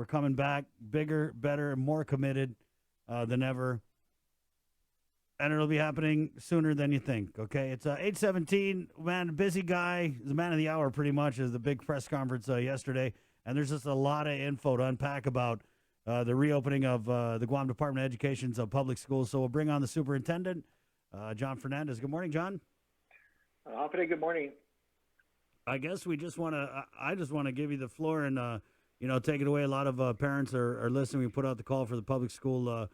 We're coming back bigger, better, and more committed than ever. And it'll be happening sooner than you think, okay? It's 8:17, man, busy guy. The man of the hour pretty much is the big press conference yesterday. And there's just a lot of info to unpack about the reopening of the Guam Department of Education's public schools. So we'll bring on the superintendent, Jon Fernandez. Good morning, Jon. Good morning. I guess we just want to, I just want to give you the floor and, take it away. A lot of parents are listening. We put out the call for the public school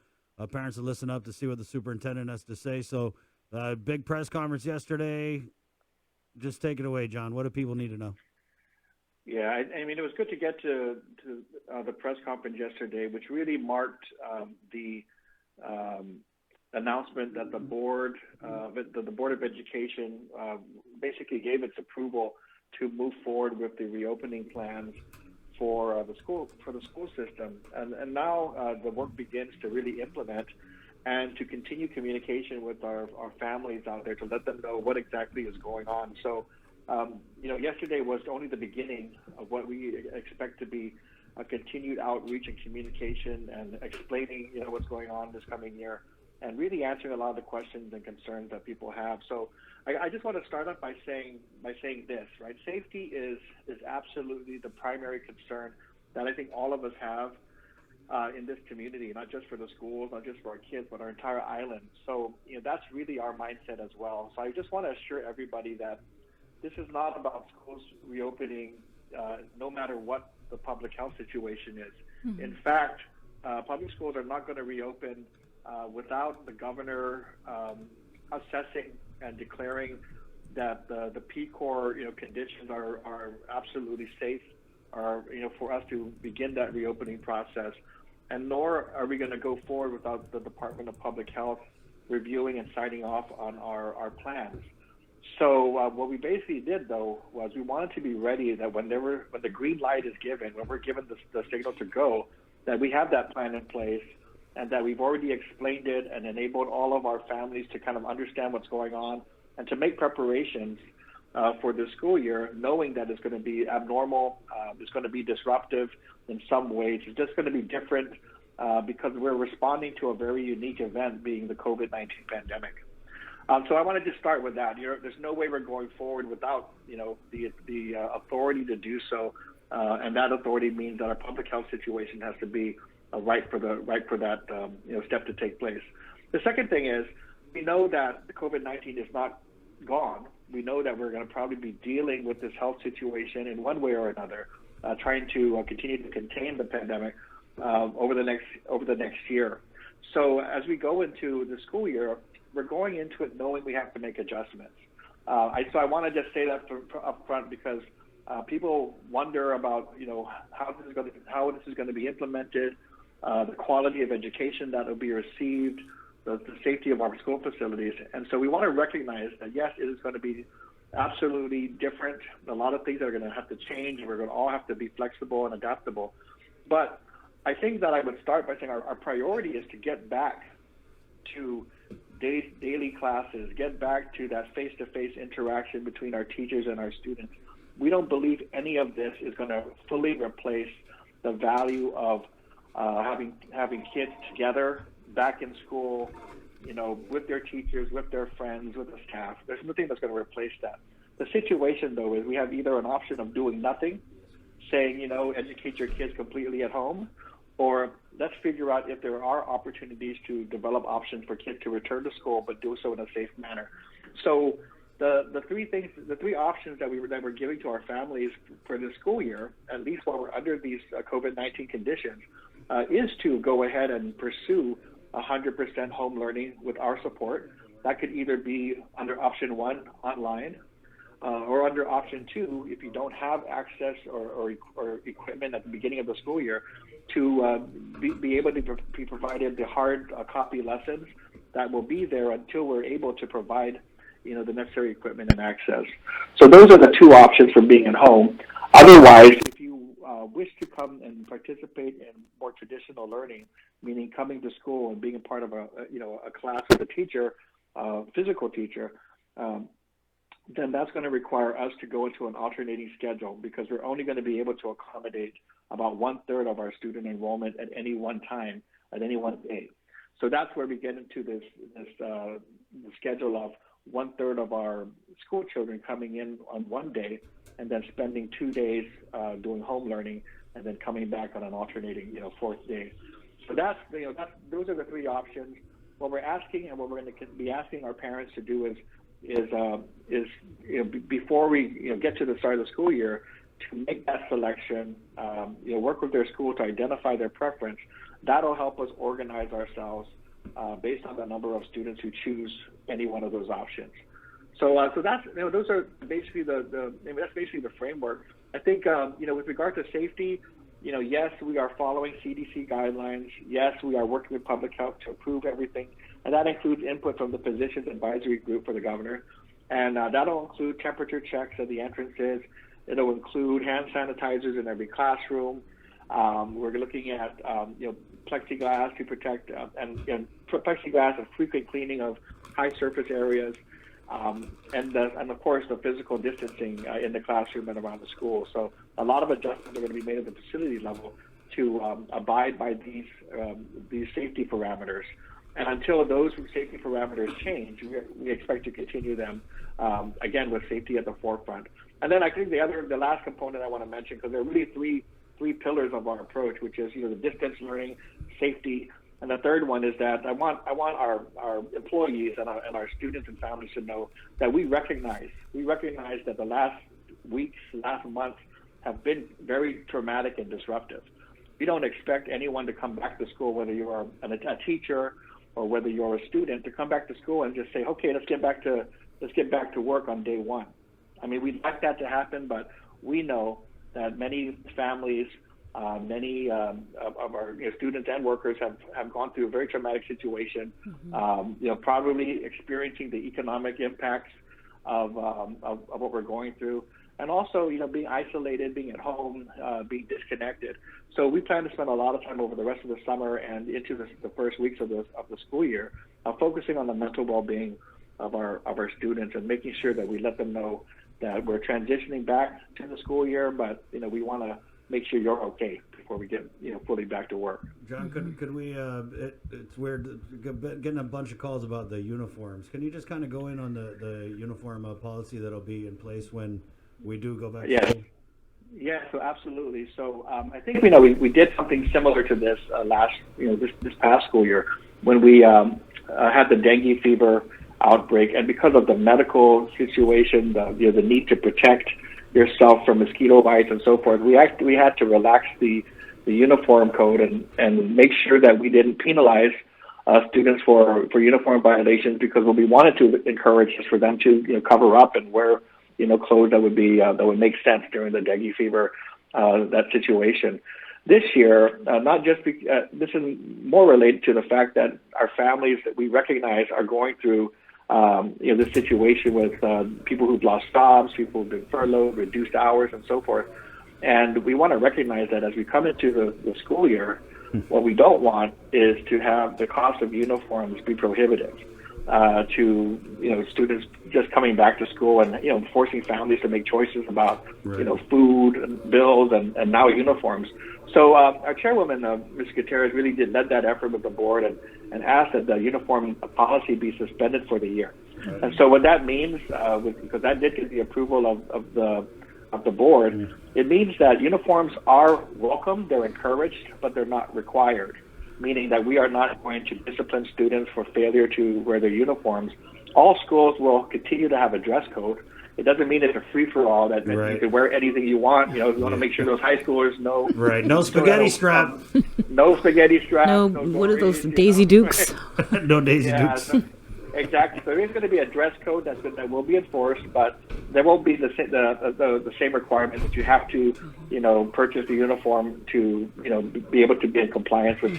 parents to listen up to see what the superintendent has to say. So big press conference yesterday. Just take it away, Jon. What do people need to know? Yeah, I mean, it was good to get to the press conference yesterday, which really marked the announcement that the board of Education basically gave its approval to move forward with the reopening plans for the school system, and now the work begins to really implement and to continue communication with our families out there to let them know what exactly is going on. So, yesterday was only the beginning of what we expect to be a continued outreach and communication and explaining, what's going on this coming year, and really answering a lot of the questions and concerns that people have. So I just want to start off by saying this, right? Safety is absolutely the primary concern that I think all of us have in this community, not just for the schools, not just for our kids, but our entire island. So, that's really our mindset as well. So I just want to assure everybody that this is not about schools reopening no matter what the public health situation is. Mm-hmm. In fact, public schools are not going to reopen without the governor assessing and declaring that the P-Core conditions are absolutely safe, for us to begin that reopening process. And nor are we going to go forward without the Department of Public Health reviewing and signing off on our plans. So what we basically did, though, was we wanted to be ready that when the green light is given, when we're given the signal to go, that we have that plan in place, and that we've already explained it and enabled all of our families to kind of understand what's going on and to make preparations for the school year, knowing that it's going to be abnormal, it's going to be disruptive in some ways. It's just going to be different because we're responding to a very unique event, being the COVID-19 pandemic. So I want to just start with that. There's no way we're going forward without, the authority to do so, and that authority means that our public health situation has to be right for that step to take place. The second thing is, we know that the COVID-19 is not gone. We know that we're going to probably be dealing with this health situation in one way or another, trying to continue to contain the pandemic over the next year. So as we go into the school year, we're going into it knowing we have to make adjustments. So I want to just say that up front, because people wonder about how this is going to be implemented, the quality of education that will be received, the safety of our school facilities. And so we want to recognize that, yes, it is going to be absolutely different. A lot of things are going to have to change. We're going to all have to be flexible and adaptable. But I think that I would start by saying our priority is to get back to daily classes, get back to that face-to-face interaction between our teachers and our students. We don't believe any of this is going to fully replace the value of having kids together back in school, with their teachers, with their friends, with the staff. There's nothing that's going to replace that. The situation, though, is we have either an option of doing nothing, saying, educate your kids completely at home, or let's figure out if there are opportunities to develop options for kids to return to school, but do so in a safe manner. So the three options that we're giving to our families for the school year, at least while we're under these COVID-19 conditions, is to go ahead and pursue 100% home learning with our support. That could either be under option 1, online, or under option 2, if you don't have access or equipment at the beginning of the school year, to be able to be provided the hard copy lessons that will be there until we're able to provide the necessary equipment and access. So those are the two options for being at home. Otherwise, if you wish to come and participate in more traditional learning, meaning coming to school and being a part of a class with a teacher, physical teacher, then that's going to require us to go into an alternating schedule, because we're only going to be able to accommodate about 1/3 of our student enrollment at any one time, at any one day. So that's where we get into this the schedule of 1/3 of our school children coming in on one day and then spending 2 days doing home learning and then coming back on an alternating, fourth day. So those are the three options. What we're asking and what we're going to be asking our parents to do is before we get to the start of the school year, to make that selection, work with their school to identify their preference. That'll help us organize ourselves based on the number of students who choose any one of those options. So that's those are basically that's basically the framework. I think with regard to safety, yes, we are following CDC guidelines. Yes, we are working with public health to approve everything, and that includes input from the Physicians Advisory Group for the governor, and that'll include temperature checks at the entrances. It'll include hand sanitizers in every classroom. We're looking at plexiglass to protect and plexiglass and frequent cleaning of high surface areas, and of course the physical distancing in the classroom and around the school. So a lot of adjustments are going to be made at the facility level to abide by these safety parameters. And until those safety parameters change, we expect to continue them again with safety at the forefront. And then I think the last component I want to mention, because there are really three pillars of our approach, which is the distance learning, safety, and the third one is that I want our employees and our students and families to know that we recognize that the last weeks, last months have been very traumatic and disruptive. We don't expect anyone to come back to school, whether you are a teacher or whether you're a student, to come back to school and just say, okay, let's get back to work on day one. I mean, we'd like that to happen, but we know that many families, many of our students and workers have gone through a very traumatic situation, probably experiencing the economic impacts of what we're going through, and also being isolated, being at home, being disconnected. So we plan to spend a lot of time over the rest of the summer and into the first weeks of the school year, focusing on the mental well-being of our students and making sure that we let them know that we're transitioning back to the school year, but we want to make sure you're okay before we get fully back to work. John, could we? It's weird getting a bunch of calls about the uniforms. Can you just kind of go in on the uniform policy that'll be in place when we do go back? Yes. To school? Yeah. So absolutely. So I think we did something similar to this this past school year when we had the dengue fever outbreak, and because of the medical situation, the need to protect yourself from mosquito bites and so forth, we had to relax the uniform code and make sure that we didn't penalize students for uniform violations, because what we wanted to encourage is for them to cover up and wear clothes that would make sense during the dengue fever that situation. This year, this is more related to the fact that our families that we recognize are going through this situation with people who've lost jobs, people who've been furloughed, reduced hours, and so forth. And we want to recognize that as we come into the school year, what we don't want is to have the cost of uniforms be prohibitive to students just coming back to school and forcing families to make choices about food and bills and now uniforms. So our chairwoman, Ms. Gutierrez, really led that effort with the board and asked that the uniform policy be suspended for the year. Right. And so what that means, because that did get the approval of the board, it means that uniforms are welcome, they're encouraged, but they're not required, meaning that we are not going to discipline students for failure to wear their uniforms. All schools will continue to have a dress code. It doesn't mean it's a free-for-all that you can wear anything you want. If you want to make sure those high schoolers know. Right, no spaghetti strap. No spaghetti strap. No, what are those, Daisy Dukes? No Daisy Dukes. So, exactly. So there's going to be a dress code that will be enforced, but there won't be the same requirement that you have to, purchase the uniform to, be able to be in compliance with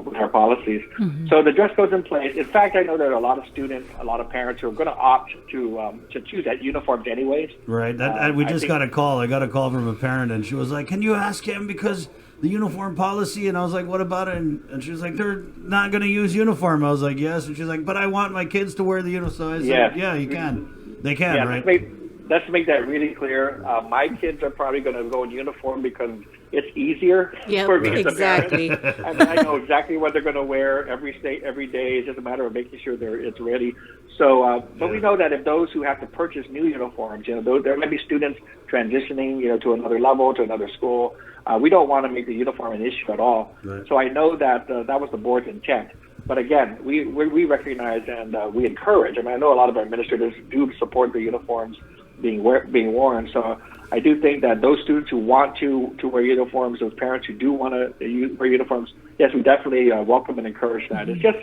with our policies. Mm-hmm. So the dress code's in place. In fact, I know there are a lot of students, a lot of parents who are going to opt to choose that uniforms anyways. Right. We just got a call. I got a call from a parent, and she was like, "Can you ask him because the uniform policy?" And I was like, "What about it?" And she was like, "They're not going to use uniform." I was like, "Yes." And she's like, "But I want my kids to wear the uniform." So I said, "Yeah, you can. They can, right?" Let's make that really clear. My kids are probably going to go in uniform because it's easier Yep, for me as a exactly. parent. I mean, I know exactly what they're going to wear every day. It's just a matter of making sure it's ready. So, but we know that if those who have to purchase new uniforms, there might be students transitioning, to another level, to another school. We don't want to make the uniform an issue at all. Right. So I know that that was the board's intent. But again, we recognize and we encourage. I mean, I know a lot of our administrators do support the uniforms being worn. So I do think that those students who want to wear uniforms, those parents who do want to wear uniforms, yes, we definitely welcome and encourage that. It's just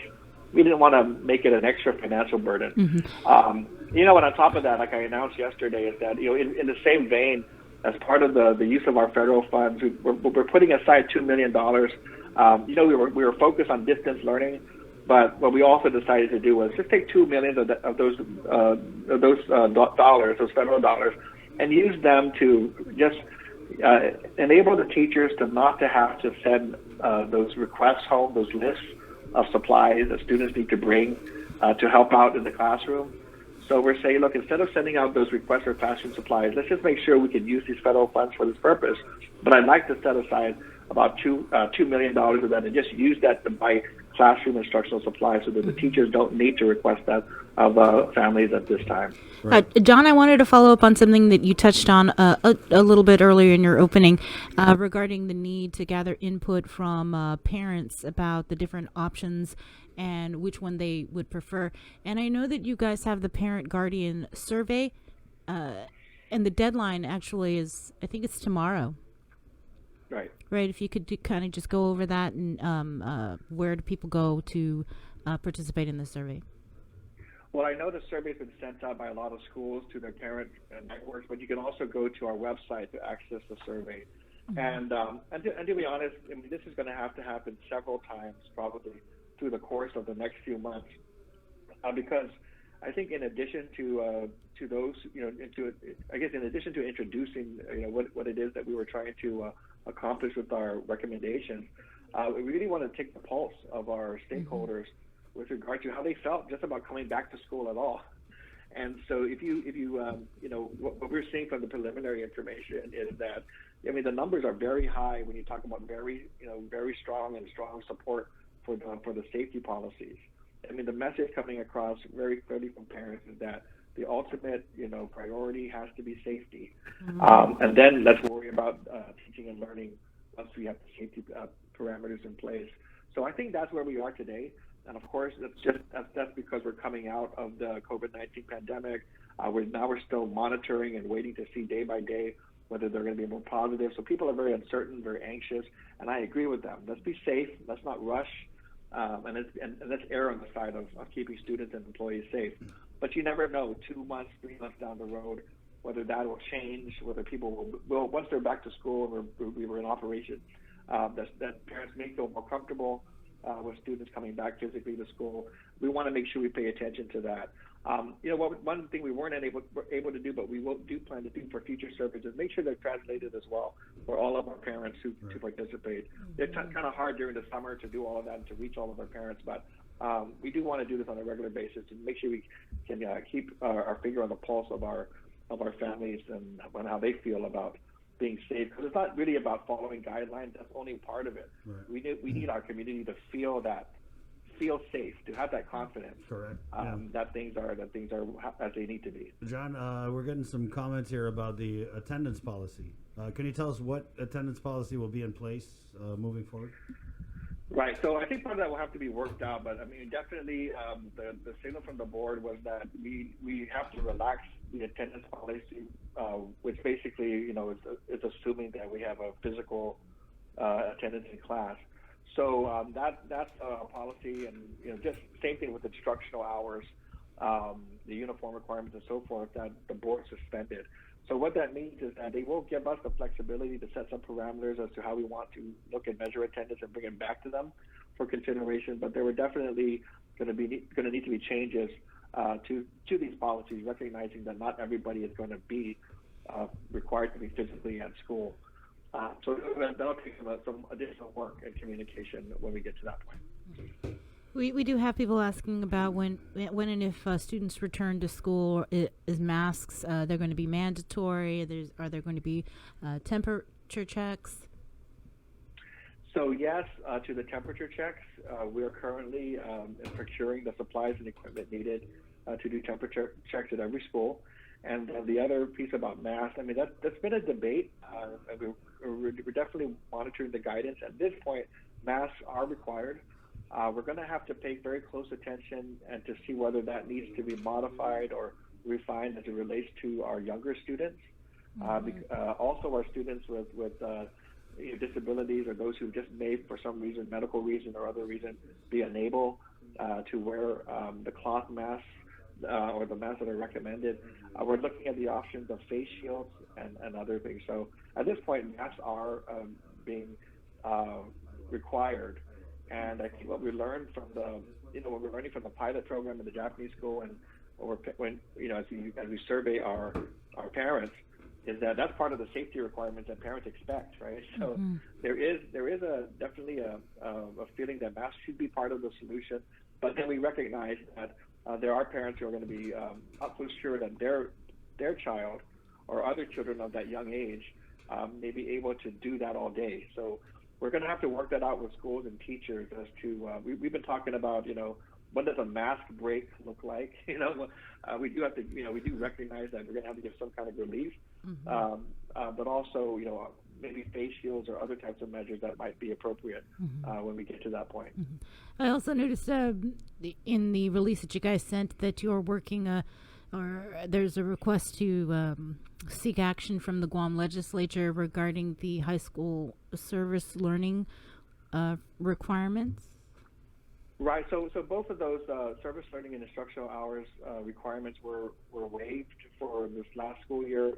we didn't want to make it an extra financial burden. Mm-hmm. And on top of that, like I announced yesterday, is that in the same vein, as part of the use of our federal funds, we're putting aside $2 million. We were focused on distance learning, but what we also decided to do was just take $2 million of those dollars, those federal dollars, and use them to just enable the teachers not to have to send those requests home, those lists of supplies that students need to bring to help out in the classroom. So we're saying, look, instead of sending out those requests for classroom supplies, let's just make sure we can use these federal funds for this purpose. But I'd like to set aside about $2 million of that and just use that to buy classroom instructional supplies so that the teachers don't need to request that of families at this time. Right. John, I wanted to follow up on something that you touched on a little bit earlier in your opening regarding the need to gather input from parents about the different options and which one they would prefer. And I know that you guys have the parent guardian survey, and the deadline actually is, I think it's tomorrow. Right. Right. If you could kind of just go over that and where do people go to participate in the survey? Well, I know the survey's been sent out by a lot of schools to their parent networks, but you can also go to our website to access the survey. Mm-hmm. And to be honest, I mean, this is going to happen several times probably through the course of the next few months, because I think in addition to those, in addition to introducing, what it is that we were trying to accomplish with our recommendations, we really want to take the pulse of our stakeholders with regard to how they felt just about coming back to school at all. And so if you what we're seeing from the preliminary information is that, I mean, the numbers are very high when you talk about very strong support for the safety policies. I mean, the message coming across very clearly from parents is that the ultimate, priority has to be safety. And then let's worry about teaching and learning once we have the safety parameters in place. So I think that's where we are today. And of course, that's because we're coming out of the COVID-19 pandemic. We're still monitoring and waiting to see day by day whether they're going to be more positive. So people are very uncertain, very anxious, and I agree with them. Let's be safe. Let's not rush, and let's err on the side of keeping students and employees safe. But you never know, 2 months, 3 months down the road, whether that will change, whether people will once they're back to school and we were in operation, that parents may feel more comfortable with students coming back physically to school. We want to make sure we pay attention to that. One thing we weren't able to do, but we do plan to do for future surveys is make sure they're translated as well for all of our parents to participate. It's kind of hard during the summer to do all of that and to reach all of our parents, but we do want to do this on a regular basis and make sure we can keep our finger on the pulse of our families and how they feel about being safe, because it's not really about following guidelines. That's only part of it. Right. We need our community to feel safe, to have that confidence. Correct. That things are as they need to be. John, we're getting some comments here about the attendance policy. Can you tell us what attendance policy will be in place moving forward? Right. So I think part of that will have to be worked out, but I mean, definitely the signal from the board was that we have to relax the attendance policy, which basically, is assuming that we have a physical attendance in class. So that's a policy, and just same thing with instructional hours, the uniform requirements and so forth that the board suspended. So what that means is that they will give us the flexibility to set some parameters as to how we want to look and measure attendance and bring it back to them for consideration. But there were definitely going to need to be changes to these policies, recognizing that not everybody is going to be required to be physically at school. So that'll take some additional work and communication when we get to that point. We do have people asking about when and if students return to school, is masks they're going to be mandatory? Are there going to be temperature checks? So yes, to the temperature checks, we are currently procuring the supplies and equipment needed to do temperature checks at every school. And the other piece about masks, I mean, that's been a debate. And we're definitely monitoring the guidance. At this point, masks are required. We're going to have to pay very close attention and to see whether that needs to be modified or refined as it relates to our younger students. Also, our students with disabilities or those who just may, for some reason, medical reason or other reason, be unable to wear the cloth masks or the masks that are recommended. We're looking at the options of face shields and other things. So at this point, masks are being required. And I think what we learned from what we're learning from the pilot program in the Japanese school, and when as we survey our parents, is that that's part of the safety requirements that parents expect, right? So there is definitely a feeling that masks should be part of the solution, but then we recognize that there are parents who are going to be absolutely sure that their child or other children of that young age may be able to do that all day. So we're going to have to work that out with schools and teachers as to we've been talking about what does a mask break look like? We do have to we do recognize that we're going to have to give some kind of relief, but also maybe face shields or other types of measures that might be appropriate when we get to that point. I also noticed in the release that you guys sent that you're working or there's a request to seek action from the Guam legislature regarding the high school service learning requirements. Right. So both of those service learning and instructional hours requirements were waived for this last school year,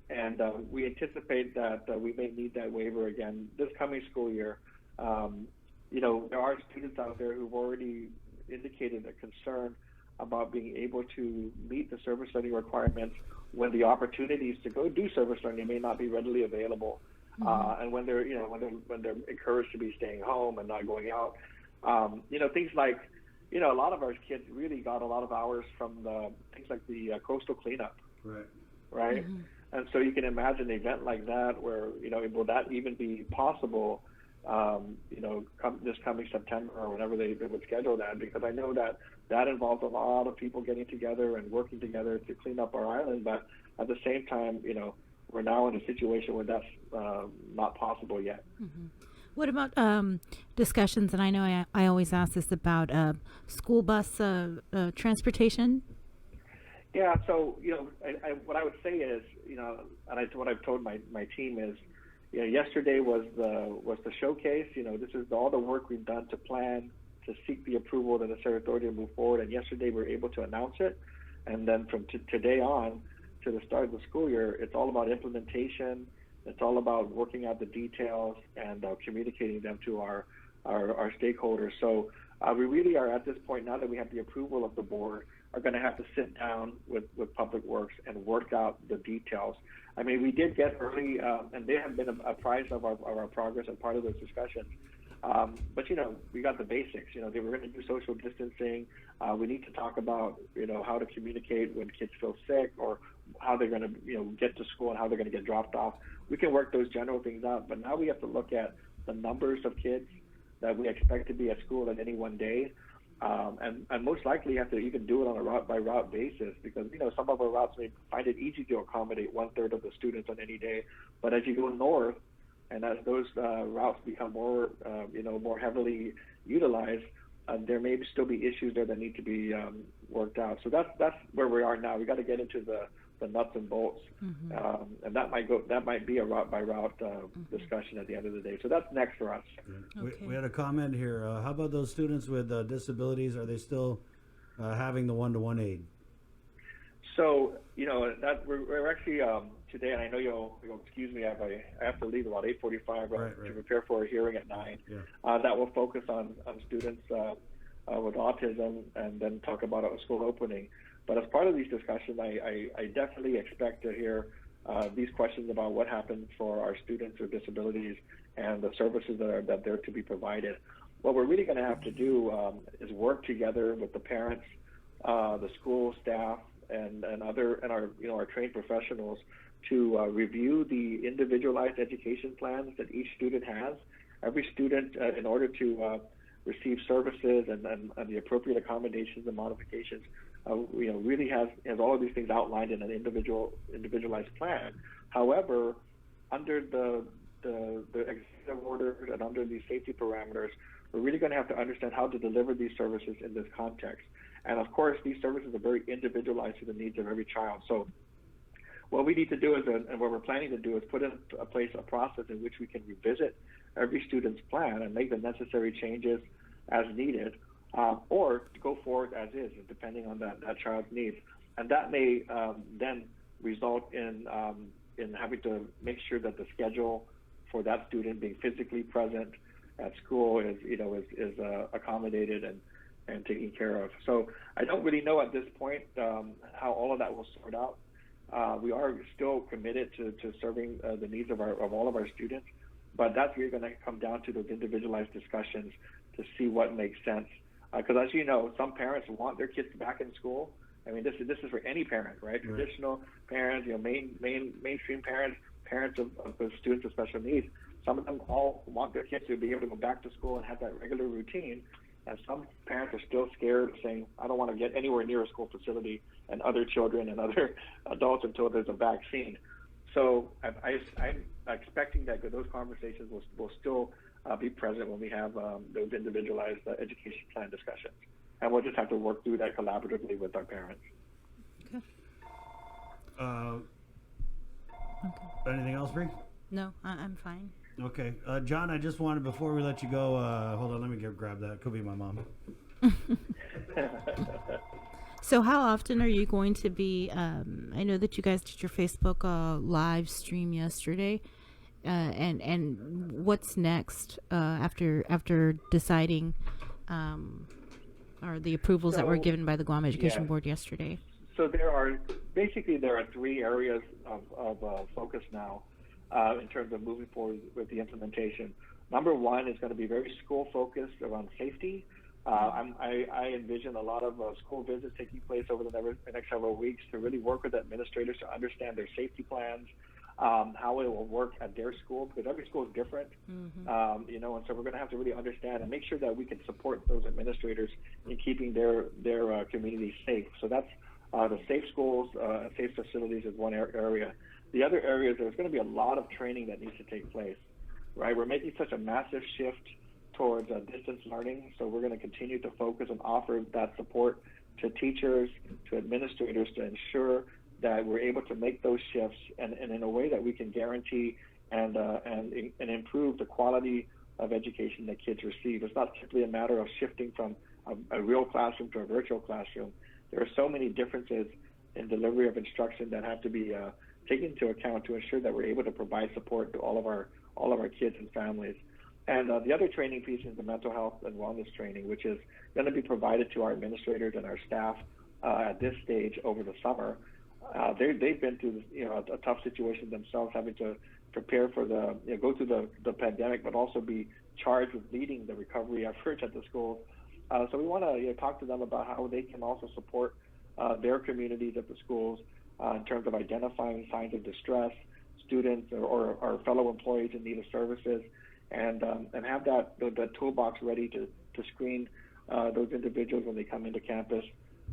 and we anticipate that we may need that waiver again this coming school year. There are students out there who've already indicated a concern about being able to meet the service learning requirements when the opportunities to go do service learning may not be readily available, and when they're when they're encouraged to be staying home and not going out. Things like, a lot of our kids really got a lot of hours from things like the coastal cleanup. Right. And so you can imagine an event like that where, will that even be possible, this coming September or whenever they would schedule that, because I know that involves a lot of people getting together and working together to clean up our island. But at the same time, we're now in a situation where that's not possible yet. What about discussions, and I know I always ask this about school bus transportation? Yeah, so, what I would say is, what I've told my team is, yesterday was the showcase. This is all the work we've done to plan, to seek the approval of the necessary authority to move forward, and yesterday we were able to announce it. And then from today on to the start of the school year, it's all about implementation. It's all about working out the details and communicating them to our stakeholders. So we really are at this point, now that we have the approval of the board, are going to have to sit down with Public Works and work out the details. I mean, we did get early, and they have been apprised of our progress and part of those discussions. But, we got the basics. They were going to do social distancing. We need to talk about, how to communicate when kids feel sick or how they're going to, get to school and how they're going to get dropped off. We can work those general things out, but now we have to look at the numbers of kids that we expect to be at school at any one day. And most likely have to even do it on a route-by-route basis, because, some of our routes may find it easy to accommodate 1/3 of the students on any day. But as you go north, and as those routes become more, more heavily utilized, there may still be issues there that need to be worked out. So that's where we are now. We got to get into the nuts and bolts, and that might be a route-by-route discussion at the end of the day. So that's next for us. Okay. We had a comment here. How about those students with disabilities? Are they still having the one-to-one aid? So that we're actually today, and I know you'll excuse me if I have to leave about 8:45 to prepare for a hearing at 9. That will focus on students with autism, and then talk about a school opening. But as part of these discussions, I definitely expect to hear these questions about what happens for our students with disabilities and the services that they're to be provided. What we're really going to have to do is work together with the parents, the school staff, and our trained professionals to review the individualized education plans that each student has, every student, in order to receive services and the appropriate accommodations and modifications, really has all of these things outlined in an individualized plan. However, under the executive orders and under these safety parameters, we're really going to have to understand how to deliver these services in this context. And of course, these services are very individualized to the needs of every child. So what we need to do is, and what we're planning to do, is put in place a process in which we can revisit every student's plan and make the necessary changes as needed, or to go forward as is, depending on that child's needs. And that may then result in having to make sure that the schedule for that student being physically present at school is accommodated and taken care of. So I don't really know at this point how all of that will sort out. We are still committed to serving the needs of all of our students, but that's really going to come down to those individualized discussions to see what makes sense. Because as you know, some parents want their kids back in school. I mean, this is for any parent, right? Traditional parents, mainstream parents of students with special needs. Some of them all want their kids to be able to go back to school and have that regular routine. And some parents are still scared of saying, I don't want to get anywhere near a school facility and other children and other adults until there's a vaccine. So I'm expecting that those conversations will still be present when we have those individualized education plan discussions. And we'll just have to work through that collaboratively with our parents. Okay. Anything else, Bree? No, I'm fine. Okay. John, I just wanted, before we let you go, hold on, let me grab that. Could be my mom. So how often are you going to be, I know that you guys did your Facebook live stream yesterday, and what's next after deciding or the approvals that were given by the Guam Education Board yesterday? So there are 3 areas of focus now in terms of moving forward with the implementation. Number 1 is going to be very school focused around safety. I envision a lot of school visits taking place over the next several weeks to really work with administrators to understand their safety plans, how it will work at their school, because every school is different, and so we're going to have to really understand and make sure that we can support those administrators in keeping their communities safe. So that's the safe schools, safe facilities is one area. The other area is there's going to be a lot of training that needs to take place, right? We're making such a massive shift towards distance learning, so we're going to continue to focus and offer that support to teachers, to administrators, to ensure that we're able to make those shifts and in a way that we can guarantee and improve the quality of education that kids receive. It's not simply a matter of shifting from a real classroom to a virtual classroom. There are so many differences in delivery of instruction that have to be taken into account to ensure that we're able to provide support to all of our kids and families. And the other training piece is the mental health and wellness training, which is going to be provided to our administrators and our staff at this stage over the summer. They've been through a tough situation themselves, having to prepare for go through the pandemic, but also be charged with leading the recovery efforts at the schools. So we want to talk to them about how they can also support their communities at the schools in terms of identifying signs of distress, students or fellow employees in need of services, and have that toolbox ready to screen those individuals when they come into campus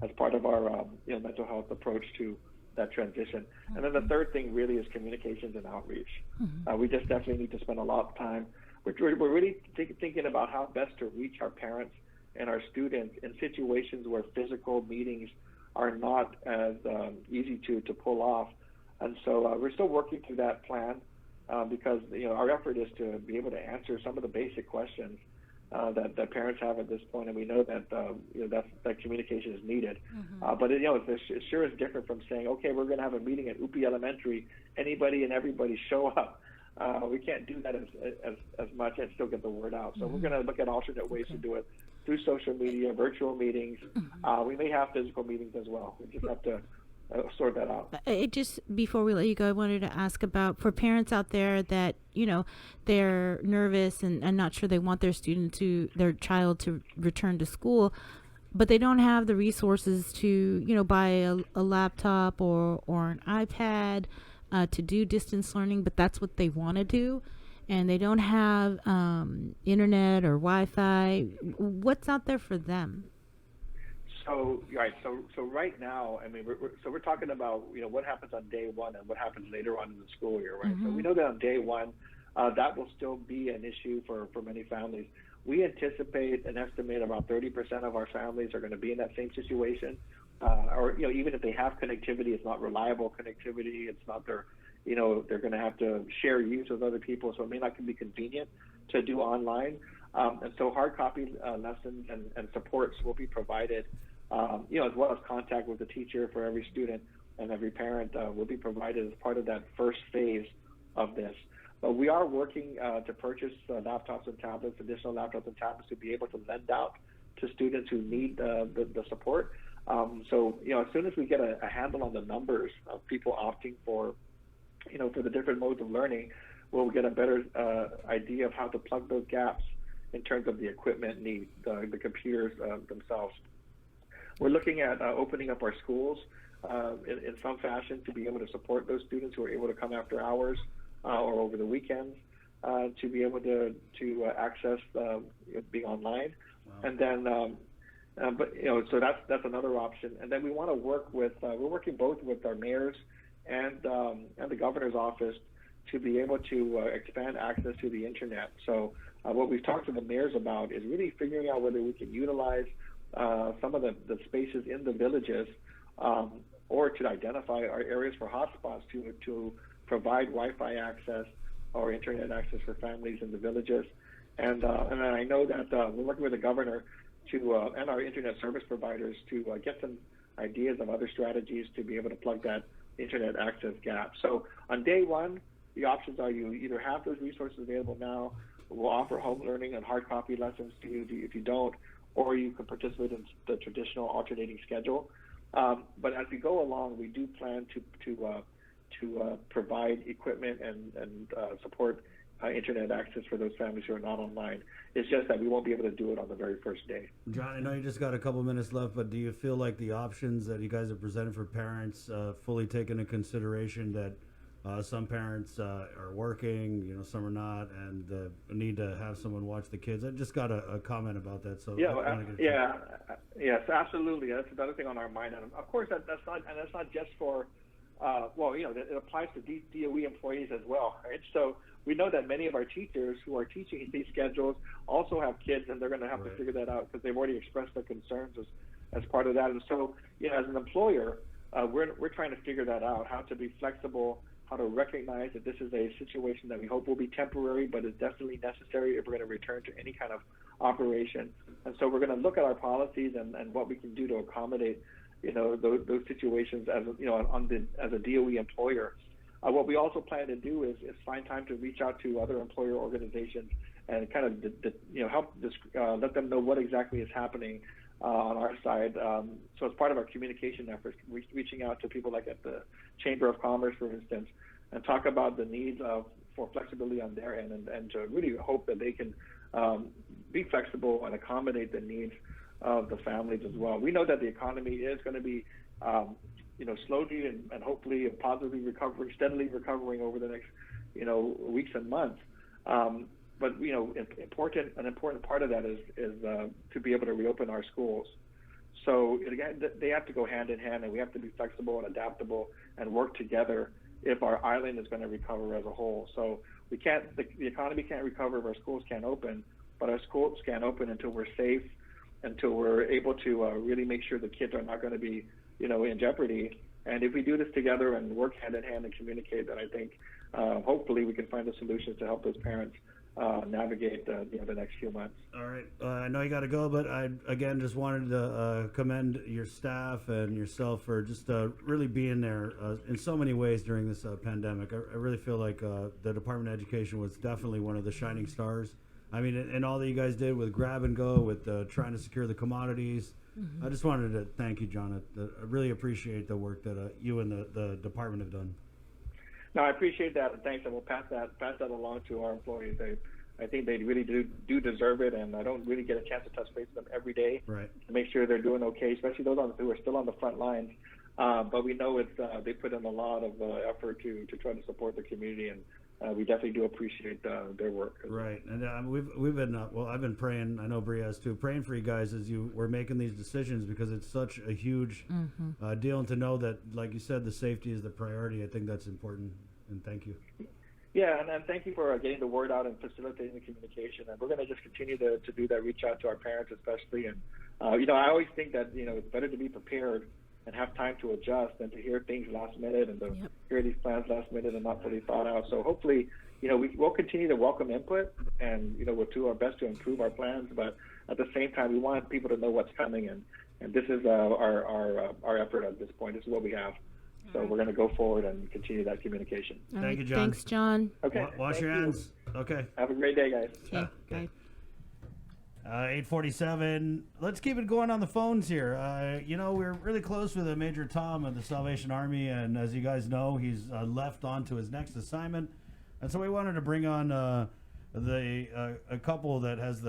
as part of our mental health approach to that transition. And then the third thing really is communications and outreach. We just definitely need to spend a lot of time. We're really thinking about how best to reach our parents and our students in situations where physical meetings are not as easy to pull off. And so we're still working through that plan because our effort is to be able to answer some of the basic questions that parents have at this point, and we know that that communication is needed. But it sure is different from saying, okay, we're going to have a meeting at UP Elementary, anybody and everybody show up. We can't do that as much and still get the word out. So we're going to look at alternate ways to do it through social media, virtual meetings. We may have physical meetings as well. We just have to sort that out. Before we let you go, I wanted to ask about, for parents out there that they're nervous and not sure they want their child to return to school, but they don't have the resources to buy a laptop or an iPad to do distance learning, but that's what they want to do. and they don't have internet or Wi-Fi, what's out there for them? So right, so right now, I mean, we're talking about what happens on day one and what happens later on in the school year, right? So we know that on day one, that will still be an issue for many families. We anticipate an estimate about 30% of our families are going to be in that same situation, or even if they have connectivity, it's not reliable connectivity. It's not their, they're going to have to share use with other people, so it may not be convenient to do online. And so hard copy lessons and supports will be provided. As well as contact with the teacher for every student and every parent will be provided as part of that first phase of this. But we are working to purchase laptops and tablets, additional laptops and tablets to be able to lend out to students who need the support. So as soon as we get a handle on the numbers of people opting for the different modes of learning, we'll get a better idea of how to plug those gaps in terms of the equipment need, the computers themselves. We're looking at opening up our schools in some fashion to be able to support those students who are able to come after hours or over the weekends to be able to access being online. Wow. And then, so that's another option. And then we want to work with, we're working both with our mayors and the governor's office to be able to expand access to the internet. So what we've talked to the mayors about is really figuring out whether we can utilize some of the spaces in the villages or to identify our areas for hotspots to provide Wi-Fi access or internet access for families in the villages. And then I know that we're working with the governor to and our internet service providers to get some ideas of other strategies to be able to plug that internet access gap. So on day one, the options are you either have those resources available now, we'll offer home learning and hard copy lessons to you if you don't, or you can participate in the traditional alternating schedule. But as we go along, we do plan to provide equipment and support internet access for those families who are not online. It's just that we won't be able to do it on the very first day. John, I know you just got a couple minutes left, but do you feel like the options that you guys have presented for parents fully take into consideration that some parents are working, some are not, and need to have someone watch the kids? I just got a comment about that. So yes, absolutely. That's another thing on our mind, and of course that's not just for it applies to DOE employees as well, right? So we know that many of our teachers who are teaching these schedules also have kids, and they're going to have to figure that out because they've already expressed their concerns as part of that. And so, as an employer, we're trying to figure that out, how to be flexible, how to recognize that this is a situation that we hope will be temporary, but is definitely necessary if we're going to return to any kind of operation. And so we're going to look at our policies and what we can do to accommodate, those situations as a DOE employer. What we also plan to do is find time to reach out to other employer organizations and kind of help let them know what exactly is happening on our side. So as part of our communication efforts, reaching out to people like at the Chamber of Commerce, for instance, and talk about the needs for flexibility on their end, and to really hope that they can be flexible and accommodate the needs of the families as well. We know that the economy is going to be slowly and hopefully positively recovering, steadily recovering over the next weeks and months. But an important part of that is to be able to reopen our schools. So again, they have to go hand in hand, and we have to be flexible and adaptable and work together if our island is going to recover as a whole. So we can't. The economy can't recover if our schools can't open, but our schools can't open until we're safe, until we're able to really make sure the kids are not going to be in jeopardy. And if we do this together and work hand in hand and communicate, then I think hopefully we can find the solutions to help those parents navigate the next few months. All right. I know you got to go, but I again just wanted to commend your staff and yourself for just really being there in so many ways during this pandemic. I really feel like the Department of Education was definitely one of the shining stars. I mean, and all that you guys did with grab and go, with trying to secure the commodities. I just wanted to thank you, John. I really appreciate the work that you and the department have done. No, I appreciate that, and thanks, and we'll pass that along to our employees. I think they really do deserve it, and I don't really get a chance to touch base with them every day to make sure they're doing okay, especially those who are still on the front lines. But we know they put in a lot of effort to try to support the community, and we definitely do appreciate their work. Right, and we've been well. I've been praying. I know Bria has too. Praying for you guys as you were making these decisions because it's such a huge deal, and to know that, like you said, the safety is the priority. I think that's important. And thank you. Yeah, and thank you for getting the word out and facilitating the communication. And we're going to just continue to do that. Reach out to our parents, especially. And I always think that it's better to be prepared and have time to adjust than to hear things last minute and to hear these plans last minute and not fully thought out. So hopefully, we'll continue to welcome input and, we'll do our best to improve our plans. But at the same time, we want people to know what's coming. And this is our effort at this point. This is what we have. So we're going to go forward and continue that communication. Thank you, John. Thanks, John. Okay. Wash your hands. Okay. Have a great day, guys. Okay, bye. 8:47. Let's keep it going on the phones here. We're really close with Major Tom of the Salvation Army, and as you guys know, he's left on to his next assignment, and so we wanted to bring on a couple that has